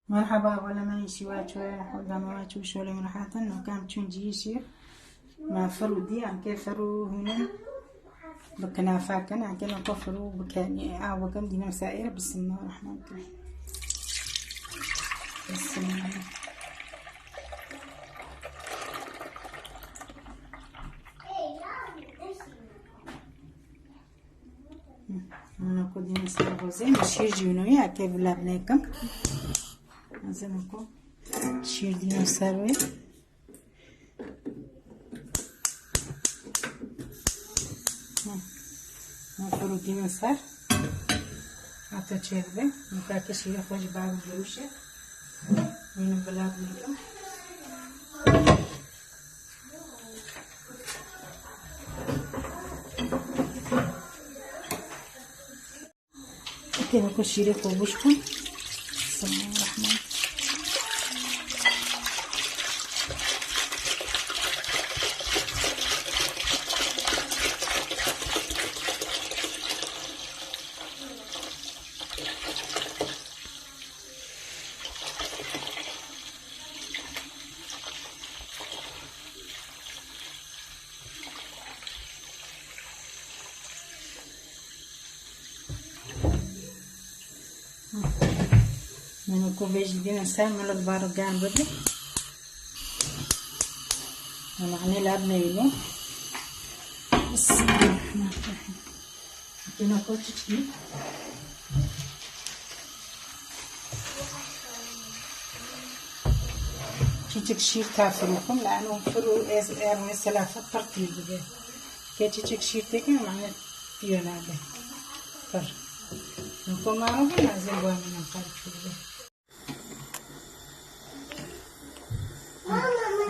مرحبا ولا ما يشوات ولا ما تشوش ولا من حاطن وكان تشونجي شيء ما فرودي عن كيف فرو هنا بكنا فاكن عن كنا كفروا بكاني وكم دينا مسائل بسم الله الرحمن الرحيم بسم الله أنا كودي نسير غزين شير جونوية كيف لابنيكم زمانكم شير دينا سروي نفرو دينا سر حتى تشربه نتاكي شير خوش باب جوشه من بلاد نيكم كده كل شيء خوشكم بسم الله الرحمن من الكوفيج دينا نسامل البارو كان بدي ومعني لابنا يلي بسم الله الرحمن الرحيم كنا كوتشي تشكشير تافروكم لأنه فرو إير سلافة ترتيب به كي تشكشير تكي معنى فيونا به فر نكون معروفة نازل بوامنا نخالف به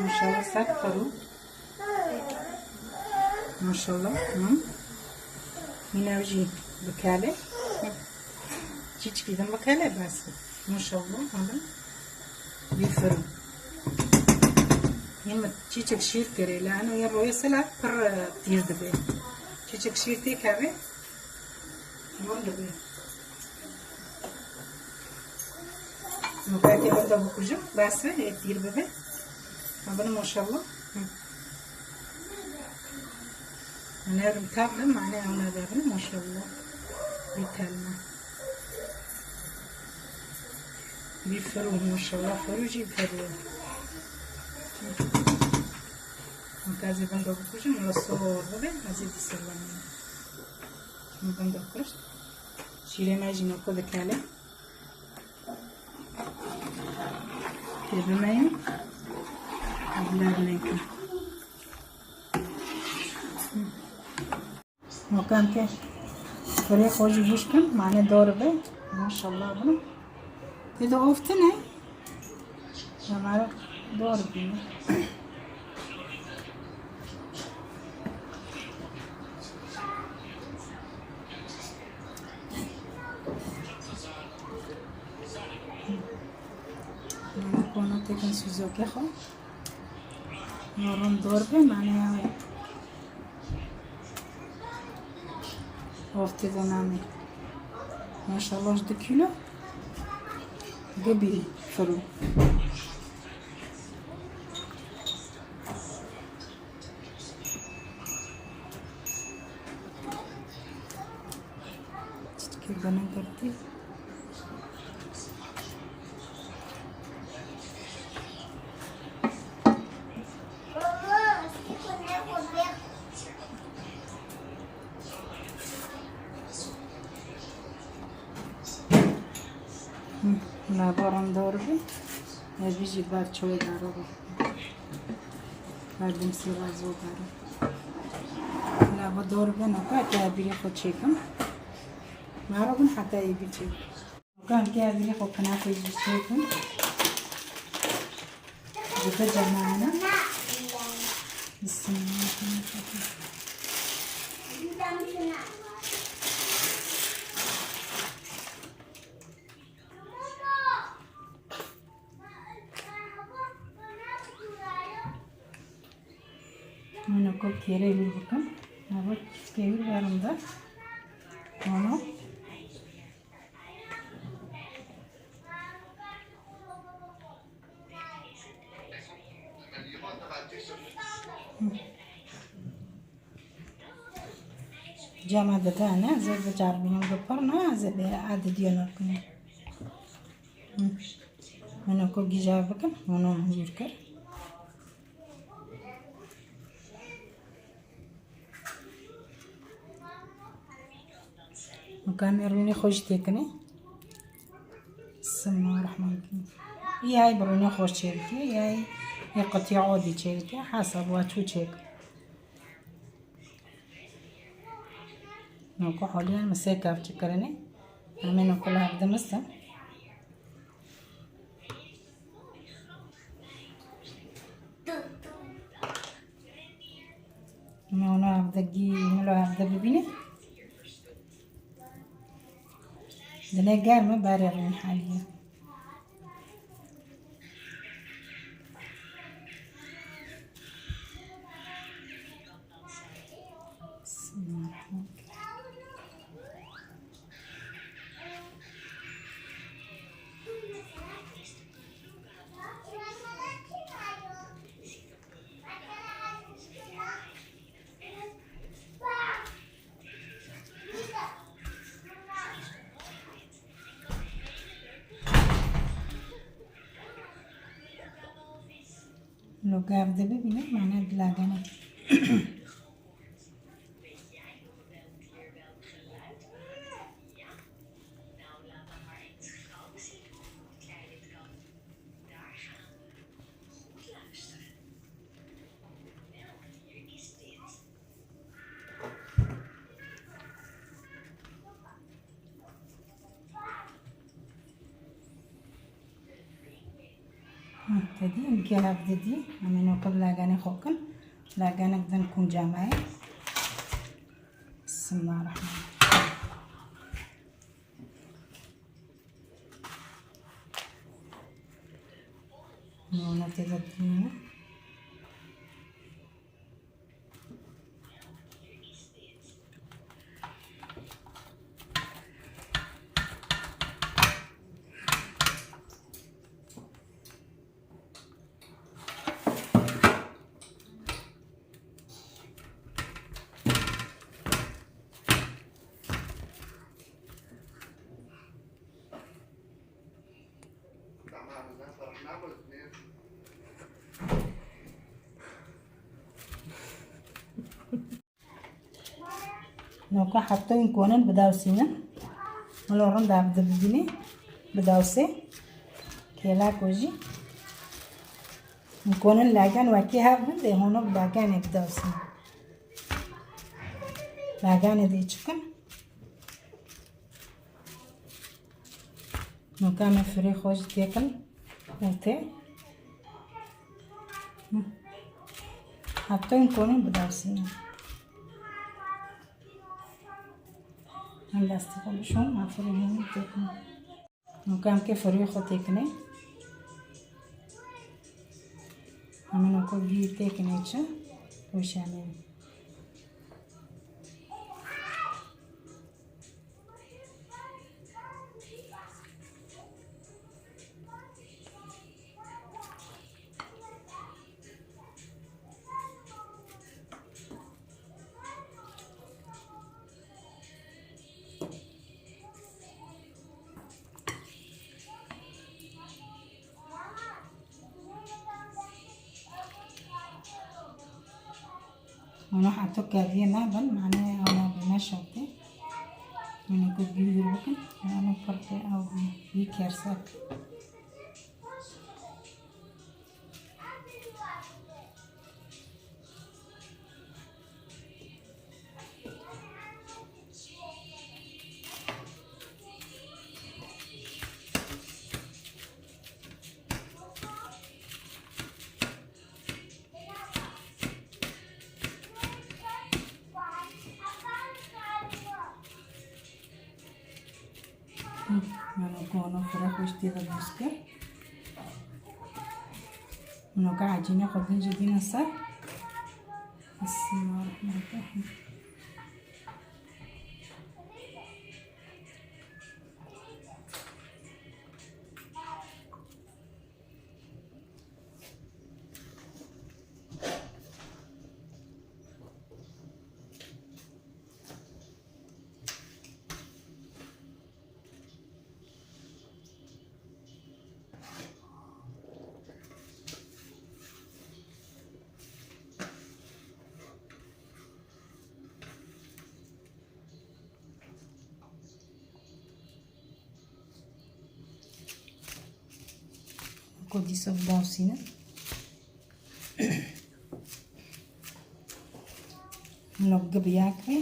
ما شاء الله سافروا ما شاء الله هنا وجي بكالة تيجي كذا بكالة بس ما شاء الله هذا بيفروا يما تيجي كشير كري لأنه يبغى يصل بر تير دبي تيجي كشير تي كابي مون دبي مكاتي برضه بكوجو بس تير دبي هذا ما شاء الله أنا رمتابله معناه أنا دابله ما شاء الله بيتالنا بيفروا ما شاء الله فروجي بيفروا مكازي بندو بكوجي من الصور هذا أزيد السلام من بندو كرش شيري ما يجي نأكل كله كده ما ين أبلغ مكان के فريق خوشی گوش کن معنی دور به ماشاءالله بنا ये तो ऑप्शन है हमारा दौर भी है कोना तेकन सुजो के खो नरम दौर पे माने وفي زنامي ما شاء الله 2 كيلو قبل فرو كيف بنا करती لا بارم داربه بيجي بعد شوي داربه بعد نصير عزو داربه لا بداربه نكا كابيري خود شيكم ما ربنا حتى يبي شيء كان كابيري خود كنافة يبي شيكم جبت جماعنا بسم الله الرحمن الرحيم Bunu koyuyoruz bakın. Evet, kevir varımda. Onu جامعة دتانا زي بجاربين وقبرنا زي بعد ديالنا كنا أنا كل جابكن وأنا مهيركر وكاميروني خوش تكني بسم الله الرحمن الرحيم ياي بروني خوش تشيلكي ياي يقطع عودي تشيلكي حسب واتو تشيك نوكو حوليا مسيكا افتكرني أمين كلها بدي مسا نونا بدي نلو بدي ببيني دنا قارمة بارر من حاليا بسم الله الرحمن الرحيم لو قاعد ببيني معناه بلاقنا تدي نكيها بدي أمين وكل لاقاني خوكن لاقانا بدنا نكون جامعي بسم الله الرحمن الرحيم نونا تدي نوكا حتى يكونن بداوسينا ملورن داب دبديني بداوسي كيلا كوجي نكونن لاغان واكي هابن دي هونو لاغان بداوسي لاغان دي تشكن نوكا مفري خوش تيكل اوتي حتى يكونن بداوسينا هلا استقبل شو ما فريهم تكني وكان كيف ريحه تكني أنا أقول بيه تكني شو وش أنا أنا حطيت كذي نابل معناه أنا بمشوتي من يقول بيروكن أنا فرقي أو بيكرسك أنا فراخ واشتي بالبسكر ونوقع عجينة خبزين جدينا الصار بسم الله الرحمن الرحيم. Kodisa dansine. Nog biakwe.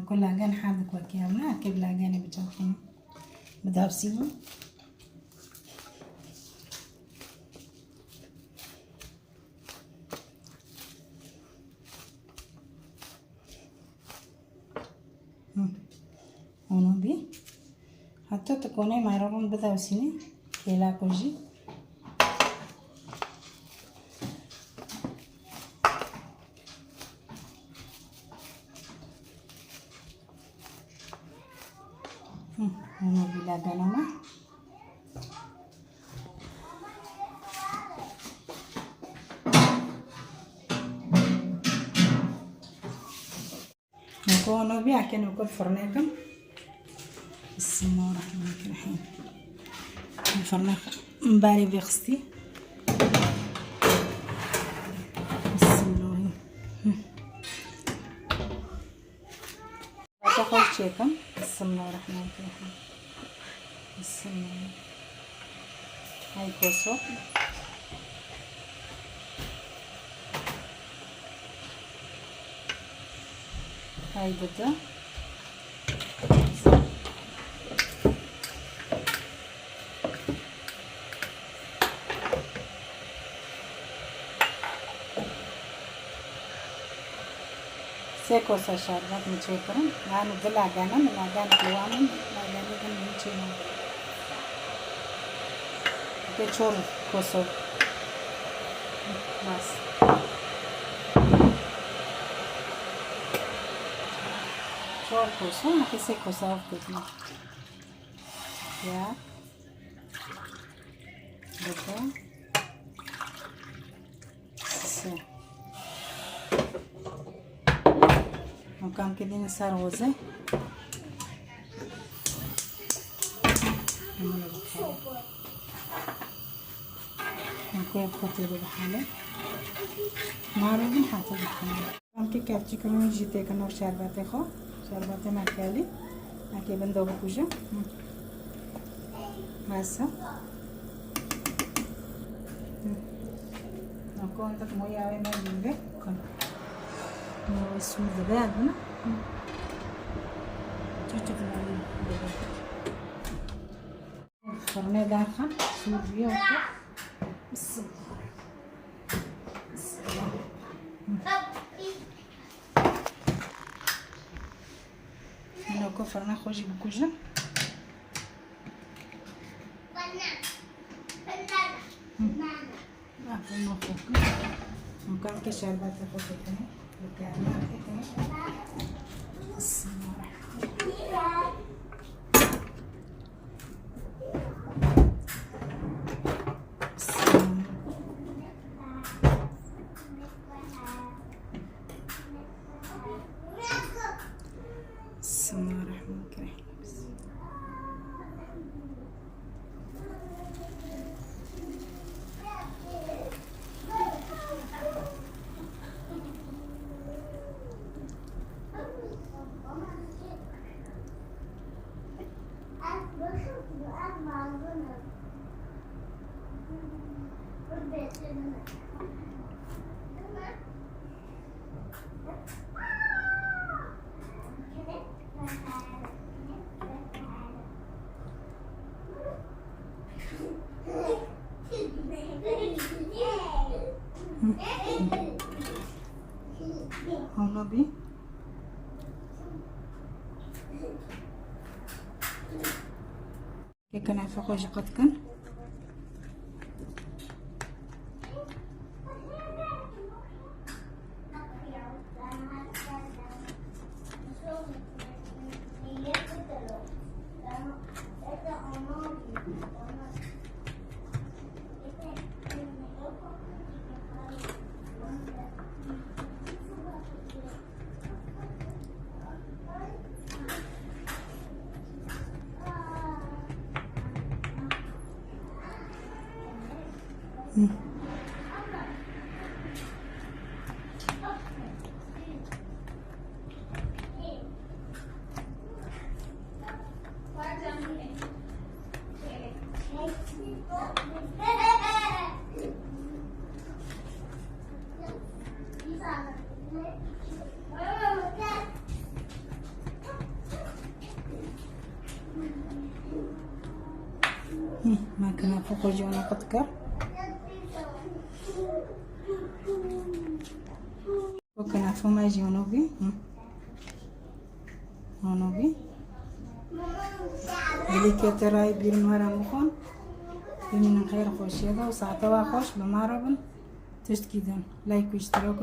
كل عجان حادق وكاملة كيف العجان بتاعهم بدابسيهم. ونوبي حتى تكوني معرضون بدابسيني كيلا كوجي. ونوبي لا دانما نكونوا بيع كانوا كل فرناكم. بسم الله الرحمن الرحيم. الفرناك مبالي بيغستي. بسم الله تاخذ شيكم. بسم الله الرحمن الرحيم. بسم الله. هاي كوسو هاي بدا سيكوسا شاربات متشكرين. يعني دلع جانا من عجان قوامن عجان يكون متشينا كيشور كوسو بس. شور كوسو نحكي سيكوسا وفتنا يا بدا سي وكان كده صار غزة نكوي بخطير بحاله معروفين حتى بحاله. كان كيف تكونوا جيتي كانوا شربات خو شربات مكالي أكيد بندو بكوجا ماسة نكون عندك موية وين ما يجيبه كن اسمه ذباب هنا تشوف الفرنة داخل سوي فيها وكذا. بس هنا كفرنا خوجي بكوجا. ممكن كشربات خفيفة بسم الله بسم الله الرحمن الرحيم. كان عفوا قد كان ما كان فوق جونا قدكر وكان فما جنوبي جنوبي اللي كتراي بيرن ورا مخون من خير خوش هذا وساعة خوش بمعربن تشتكيدن لايك واشتراك